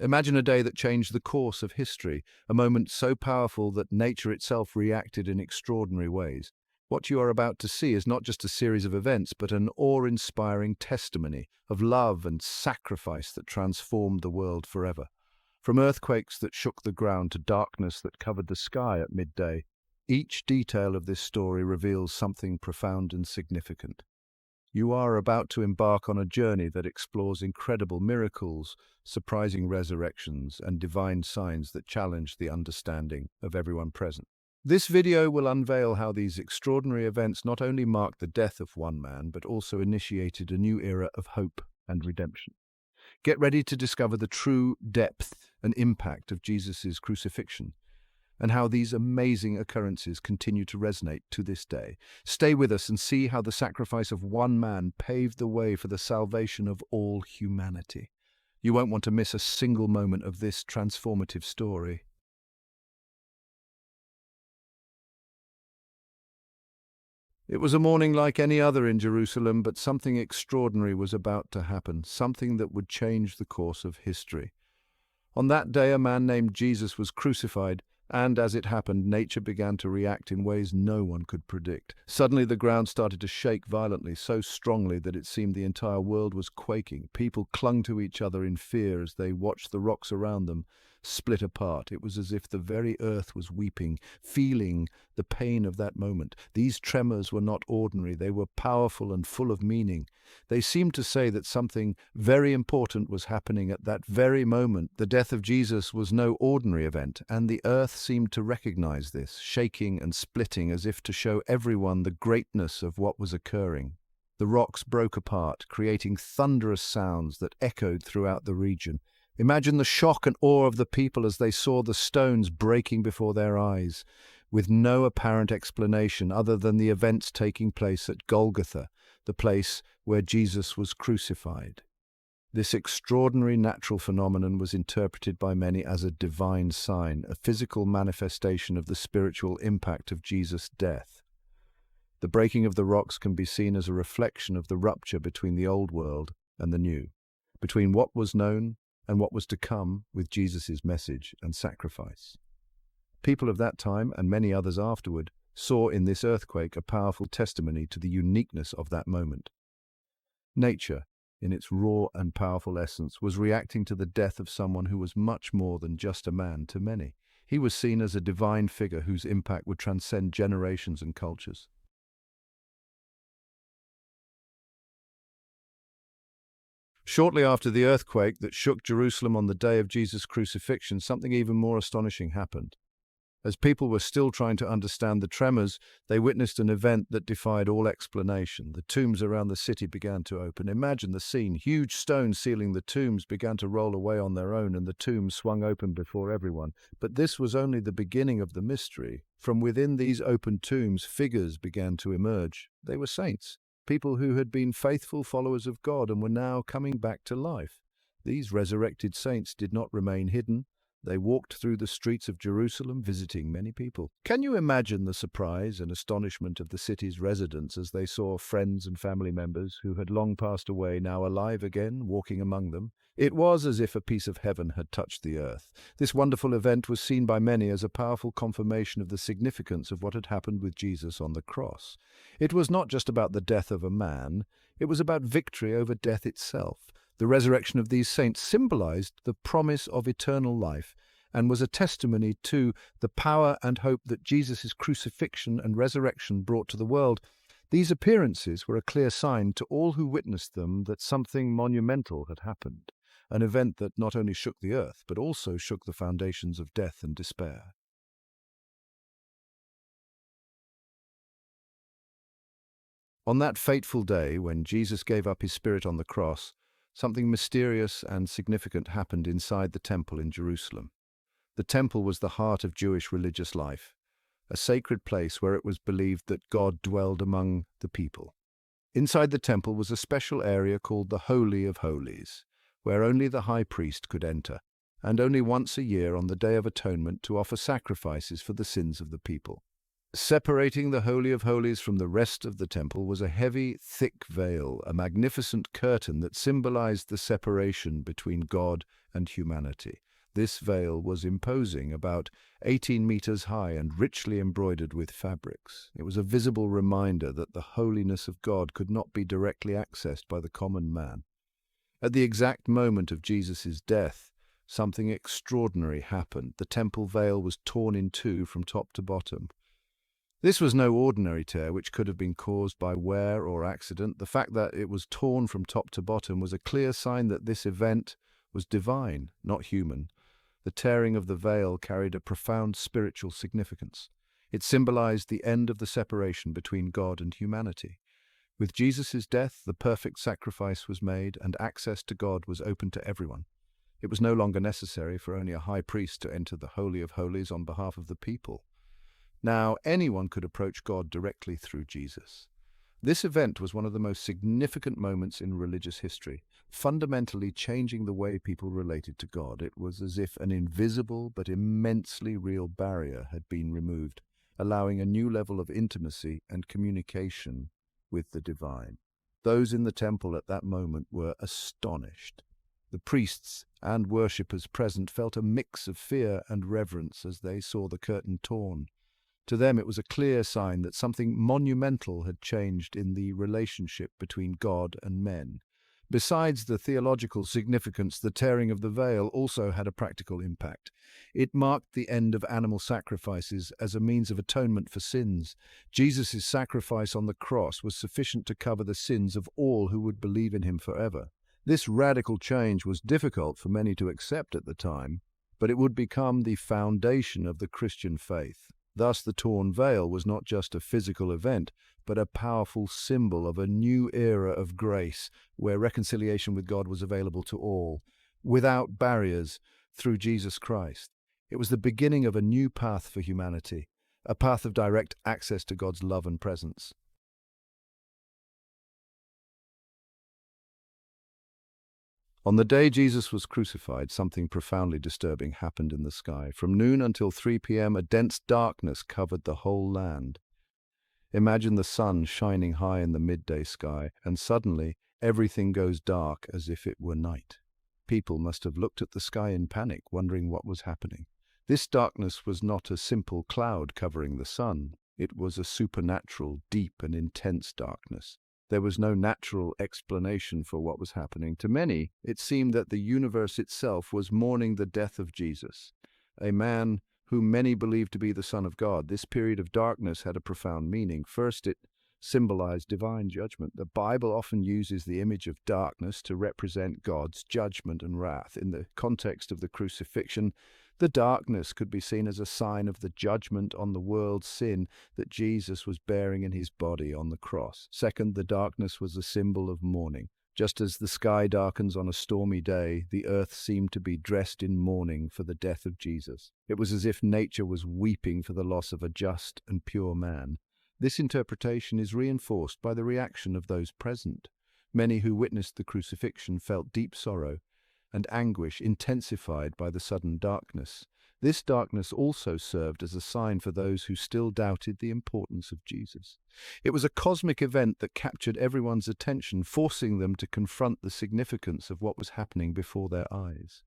Imagine a day that changed the course of history, a moment so powerful that nature itself reacted in extraordinary ways. What you are about to see is not just a series of events, but an awe-inspiring testimony of love and sacrifice that transformed the world forever. From earthquakes that shook the ground to darkness that covered the sky at midday, each detail of this story reveals something profound and significant. You are about to embark on a journey that explores incredible miracles, surprising resurrections, and divine signs that challenge the understanding of everyone present. This video will unveil how these extraordinary events not only marked the death of one man, but also initiated a new era of hope and redemption. Get ready to discover the true depth and impact of Jesus' crucifixion, and how these amazing occurrences continue to resonate to this day. Stay with us and see how the sacrifice of one man paved the way for the salvation of all humanity. You won't want to miss a single moment of this transformative story. It was a morning like any other in Jerusalem, but something extraordinary was about to happen, something that would change the course of history. On that day, a man named Jesus was crucified, and as it happened, nature began to react in ways no one could predict. Suddenly, the ground started to shake violently, so strongly that it seemed the entire world was quaking. People clung to each other in fear as they watched the rocks around them split apart. It was as if the very earth was weeping, feeling the pain of that moment. These tremors were not ordinary. They were powerful and full of meaning. They seemed to say that something very important was happening at that very moment. The death of Jesus was no ordinary event, and the earth seemed to recognize this, shaking and splitting as if to show everyone the greatness of what was occurring. The rocks broke apart, creating thunderous sounds that echoed throughout the region. Imagine the shock and awe of the people as they saw the stones breaking before their eyes, with no apparent explanation other than the events taking place at Golgotha, the place where Jesus was crucified. This extraordinary natural phenomenon was interpreted by many as a divine sign, a physical manifestation of the spiritual impact of Jesus' death. The breaking of the rocks can be seen as a reflection of the rupture between the old world and the new, between what was known and what was to come with Jesus' message and sacrifice. People of that time, and many others afterward, saw in this earthquake a powerful testimony to the uniqueness of that moment. Nature, in its raw and powerful essence, was reacting to the death of someone who was much more than just a man to many. He was seen as a divine figure whose impact would transcend generations and cultures. Shortly after the earthquake that shook Jerusalem on the day of Jesus' crucifixion, something even more astonishing happened. As people were still trying to understand the tremors, they witnessed an event that defied all explanation. The tombs around the city began to open. Imagine the scene. Huge stones sealing the tombs began to roll away on their own, and the tombs swung open before everyone. But this was only the beginning of the mystery. From within these open tombs, figures began to emerge. They were saints, people who had been faithful followers of God and were now coming back to life. These resurrected saints did not remain hidden. They walked through the streets of Jerusalem, visiting many people. Can you imagine the surprise and astonishment of the city's residents as they saw friends and family members who had long passed away now alive again, walking among them? It was as if a piece of heaven had touched the earth. This wonderful event was seen by many as a powerful confirmation of the significance of what had happened with Jesus on the cross. It was not just about the death of a man, it was about victory over death itself. The resurrection of these saints symbolized the promise of eternal life and was a testimony to the power and hope that Jesus' crucifixion and resurrection brought to the world. These appearances were a clear sign to all who witnessed them that something monumental had happened, an event that not only shook the earth, but also shook the foundations of death and despair. On that fateful day, when Jesus gave up his spirit on the cross, something mysterious and significant happened inside the temple in Jerusalem. The temple was the heart of Jewish religious life, a sacred place where it was believed that God dwelled among the people. Inside the temple was a special area called the Holy of Holies, where only the high priest could enter, and only once a year on the Day of Atonement to offer sacrifices for the sins of the people. Separating the Holy of Holies from the rest of the temple was a heavy, thick veil, a magnificent curtain that symbolized the separation between God and humanity. This veil was imposing, about 18 meters high and richly embroidered with fabrics. It was a visible reminder that the holiness of God could not be directly accessed by the common man. At the exact moment of Jesus' death, something extraordinary happened. The temple veil was torn in two from top to bottom. This was no ordinary tear which could have been caused by wear or accident. The fact that it was torn from top to bottom was a clear sign that this event was divine, not human. The tearing of the veil carried a profound spiritual significance. It symbolized the end of the separation between God and humanity. With Jesus' death, the perfect sacrifice was made, and access to God was open to everyone. It was no longer necessary for only a high priest to enter the Holy of Holies on behalf of the people. Now, anyone could approach God directly through Jesus. This event was one of the most significant moments in religious history, fundamentally changing the way people related to God. It was as if an invisible but immensely real barrier had been removed, allowing a new level of intimacy and communication with the divine. Those in the temple at that moment were astonished. The priests and worshippers present felt a mix of fear and reverence as they saw the curtain torn. To them, it was a clear sign that something monumental had changed in the relationship between God and men. Besides the theological significance, the tearing of the veil also had a practical impact. It marked the end of animal sacrifices as a means of atonement for sins. Jesus' sacrifice on the cross was sufficient to cover the sins of all who would believe in him forever. This radical change was difficult for many to accept at the time, but it would become the foundation of the Christian faith. Thus, the torn veil was not just a physical event, but a powerful symbol of a new era of grace, where reconciliation with God was available to all, without barriers, through Jesus Christ. It was the beginning of a new path for humanity, a path of direct access to God's love and presence. On the day Jesus was crucified, something profoundly disturbing happened in the sky. From noon until 3 p.m., a dense darkness covered the whole land. Imagine the sun shining high in the midday sky, and suddenly everything goes dark as if it were night. People must have looked at the sky in panic, wondering what was happening. This darkness was not a simple cloud covering the sun. It was a supernatural, deep and intense darkness. There was no natural explanation for what was happening. To many, it seemed that the universe itself was mourning the death of Jesus, a man whom many believed to be the Son of God. This period of darkness had a profound meaning. First, it symbolized divine judgment. The Bible often uses the image of darkness to represent God's judgment and wrath. In the context of the crucifixion, the darkness could be seen as a sign of the judgment on the world's sin that Jesus was bearing in his body on the cross. Second, the darkness was a symbol of mourning. Just as the sky darkens on a stormy day, the earth seemed to be dressed in mourning for the death of Jesus. It was as if nature was weeping for the loss of a just and pure man. This interpretation is reinforced by the reaction of those present. Many who witnessed the crucifixion felt deep sorrow and anguish intensified by the sudden darkness. This darkness also served as a sign for those who still doubted the importance of Jesus. It was a cosmic event that captured everyone's attention, forcing them to confront the significance of what was happening before their eyes.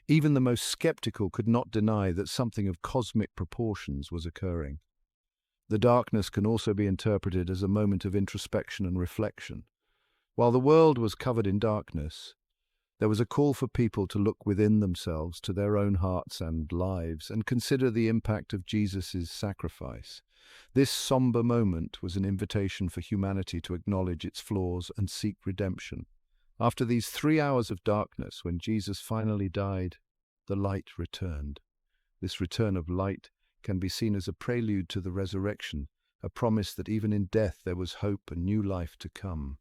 Even the most skeptical could not deny that something of cosmic proportions was occurring. The darkness can also be interpreted as a moment of introspection and reflection. While the world was covered in darkness, there was a call for people to look within themselves, to their own hearts and lives, and consider the impact of Jesus' sacrifice. This somber moment was an invitation for humanity to acknowledge its flaws and seek redemption. After these 3 hours of darkness, when Jesus finally died, the light returned. This return of light can be seen as a prelude to the resurrection, a promise that even in death there was hope and new life to come.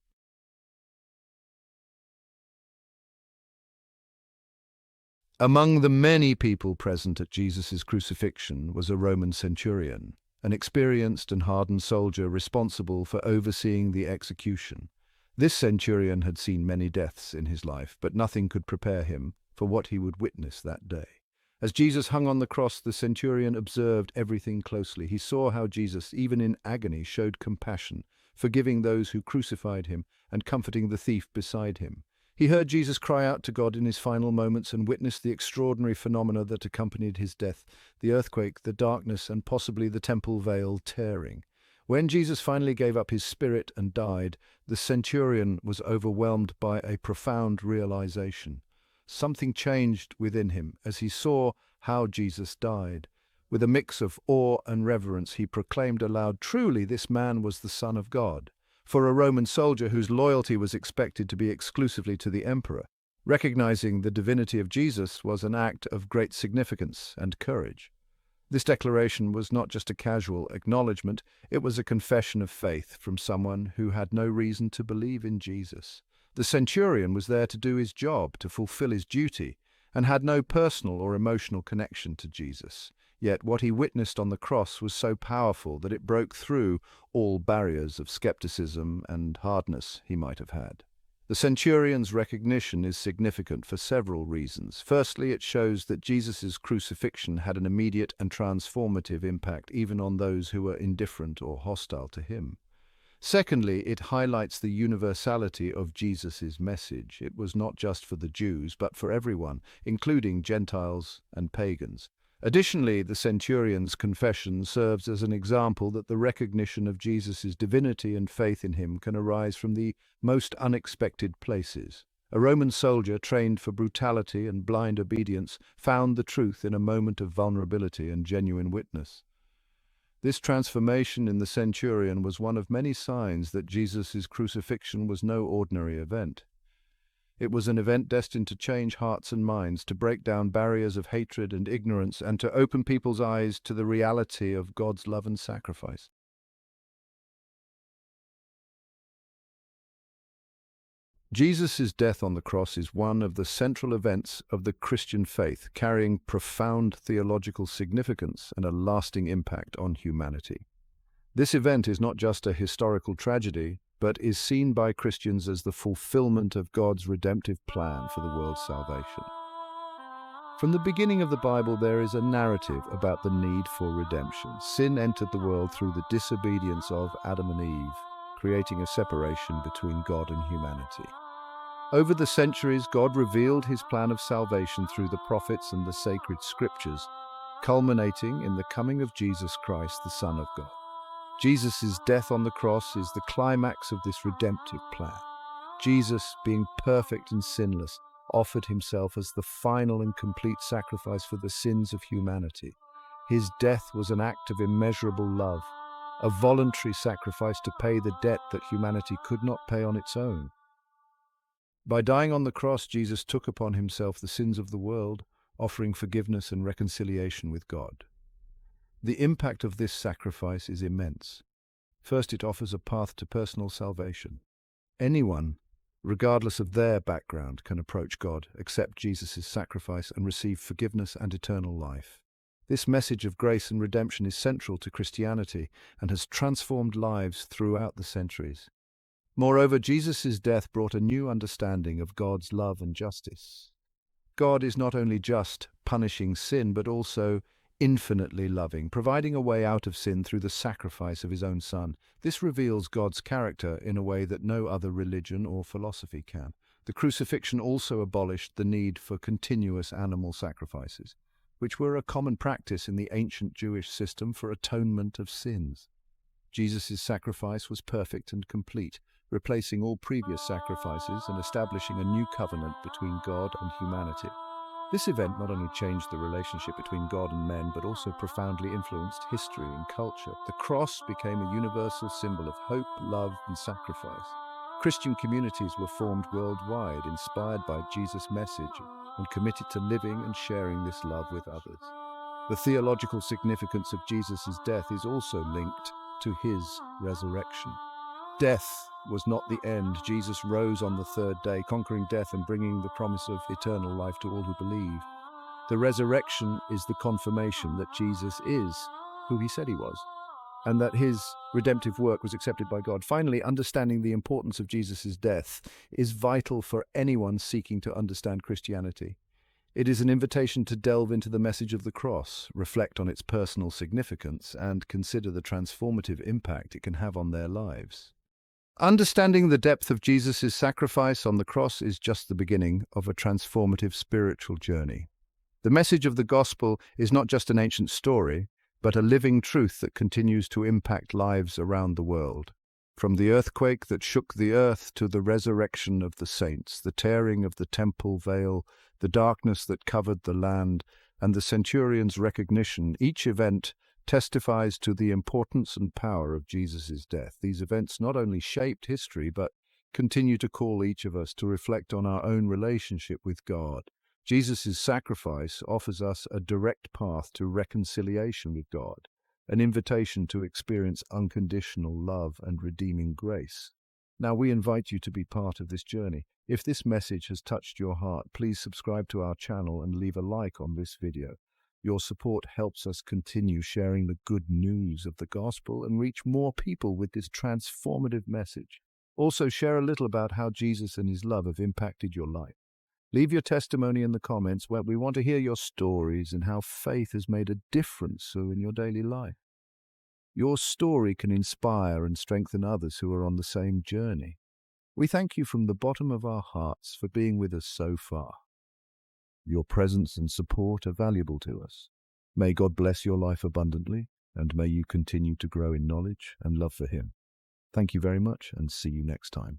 Among the many people present at Jesus' crucifixion was a Roman centurion, an experienced and hardened soldier responsible for overseeing the execution. This centurion had seen many deaths in his life, but nothing could prepare him for what he would witness that day. As Jesus hung on the cross, the centurion observed everything closely. He saw how Jesus, even in agony, showed compassion, forgiving those who crucified him and comforting the thief beside him. He heard Jesus cry out to God in his final moments and witnessed the extraordinary phenomena that accompanied his death: the earthquake, the darkness, and possibly the temple veil tearing. When Jesus finally gave up his spirit and died, the centurion was overwhelmed by a profound realization. Something changed within him as he saw how Jesus died. With a mix of awe and reverence, he proclaimed aloud, "Truly, this man was the Son of God." For a Roman soldier whose loyalty was expected to be exclusively to the emperor, recognizing the divinity of Jesus was an act of great significance and courage. This declaration was not just a casual acknowledgement, it was a confession of faith from someone who had no reason to believe in Jesus. The centurion was there to do his job, to fulfill his duty, and had no personal or emotional connection to Jesus. Yet what he witnessed on the cross was so powerful that it broke through all barriers of skepticism and hardness he might have had. The centurion's recognition is significant for several reasons. Firstly, it shows that Jesus' crucifixion had an immediate and transformative impact even on those who were indifferent or hostile to him. Secondly, it highlights the universality of Jesus' message. It was not just for the Jews, but for everyone, including Gentiles and pagans. Additionally, the centurion's confession serves as an example that the recognition of Jesus' divinity and faith in him can arise from the most unexpected places. A Roman soldier trained for brutality and blind obedience found the truth in a moment of vulnerability and genuine witness. This transformation in the centurion was one of many signs that Jesus' crucifixion was no ordinary event. It was an event destined to change hearts and minds, to break down barriers of hatred and ignorance, and to open people's eyes to the reality of God's love and sacrifice. Jesus' death on the cross is one of the central events of the Christian faith, carrying profound theological significance and a lasting impact on humanity. This event is not just a historical tragedy, but is seen by Christians as the fulfillment of God's redemptive plan for the world's salvation. From the beginning of the Bible, there is a narrative about the need for redemption. Sin entered the world through the disobedience of Adam and Eve, creating a separation between God and humanity. Over the centuries, God revealed his plan of salvation through the prophets and the sacred scriptures, culminating in the coming of Jesus Christ, the Son of God. Jesus' death on the cross is the climax of this redemptive plan. Jesus, being perfect and sinless, offered himself as the final and complete sacrifice for the sins of humanity. His death was an act of immeasurable love, a voluntary sacrifice to pay the debt that humanity could not pay on its own. By dying on the cross, Jesus took upon himself the sins of the world, offering forgiveness and reconciliation with God. The impact of this sacrifice is immense. First, it offers a path to personal salvation. Anyone, regardless of their background, can approach God, accept Jesus' sacrifice, and receive forgiveness and eternal life. This message of grace and redemption is central to Christianity and has transformed lives throughout the centuries. Moreover, Jesus' death brought a new understanding of God's love and justice. God is not only just, punishing sin, but also infinitely loving, providing a way out of sin through the sacrifice of his own Son. This reveals God's character in a way that no other religion or philosophy can. The crucifixion also abolished the need for continuous animal sacrifices, which were a common practice in the ancient Jewish system for atonement of sins. Jesus' sacrifice was perfect and complete, replacing all previous sacrifices and establishing a new covenant between God and humanity. This event not only changed the relationship between God and men, but also profoundly influenced history and culture. The cross became a universal symbol of hope, love, and sacrifice. Christian communities were formed worldwide, inspired by Jesus' message and committed to living and sharing this love with others. The theological significance of Jesus' death is also linked to his resurrection. Death was not the end. Jesus rose on the third day, conquering death and bringing the promise of eternal life to all who believe. The resurrection is the confirmation that Jesus is who he said he was, and that his redemptive work was accepted by God. Finally, understanding the importance of Jesus' death is vital for anyone seeking to understand Christianity. It is an invitation to delve into the message of the cross, reflect on its personal significance, and consider the transformative impact it can have on their lives. Understanding the depth of Jesus' sacrifice on the cross is just the beginning of a transformative spiritual journey. The message of the gospel is not just an ancient story, but a living truth that continues to impact lives around the world. From the earthquake that shook the earth to the resurrection of the saints, the tearing of the temple veil, the darkness that covered the land, and the centurion's recognition, each event testifies to the importance and power of Jesus' death. These events not only shaped history, but continue to call each of us to reflect on our own relationship with God. Jesus' sacrifice offers us a direct path to reconciliation with God, an invitation to experience unconditional love and redeeming grace. Now, we invite you to be part of this journey. If this message has touched your heart, please subscribe to our channel and leave a like on this video. Your support helps us continue sharing the good news of the gospel and reach more people with this transformative message. Also, share a little about how Jesus and his love have impacted your life. Leave your testimony in the comments, where we want to hear your stories and how faith has made a difference in your daily life. Your story can inspire and strengthen others who are on the same journey. We thank you from the bottom of our hearts for being with us so far. Your presence and support are valuable to us. May God bless your life abundantly, and may you continue to grow in knowledge and love for Him. Thank you very much, and see you next time.